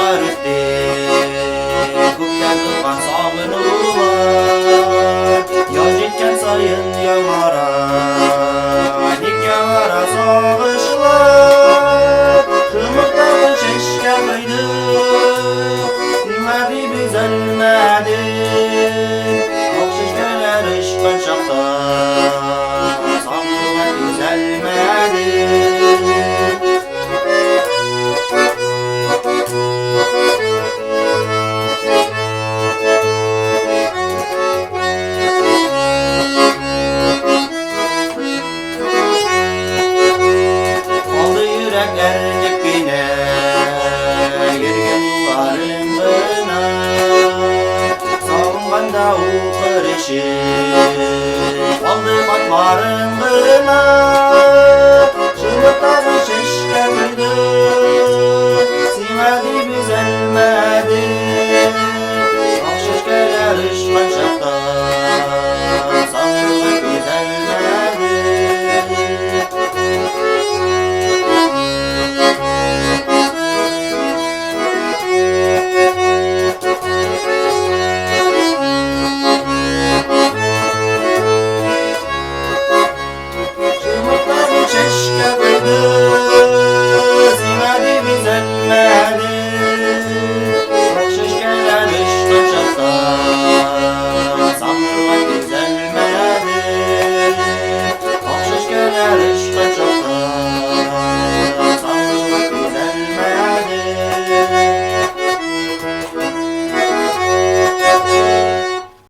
yıllar ötті, көктен туған сағынуулар, яз жеткен сайын яңара, неге бара сағышылар, жұмыртқаның шешкен қойды, сүймәді біз әлмәді, оқшышкәләр ұшқан шақта, сағынған біз әлмәді. Erkekine yürgen yılların gına sağınğanda uğur işi aldı batların gına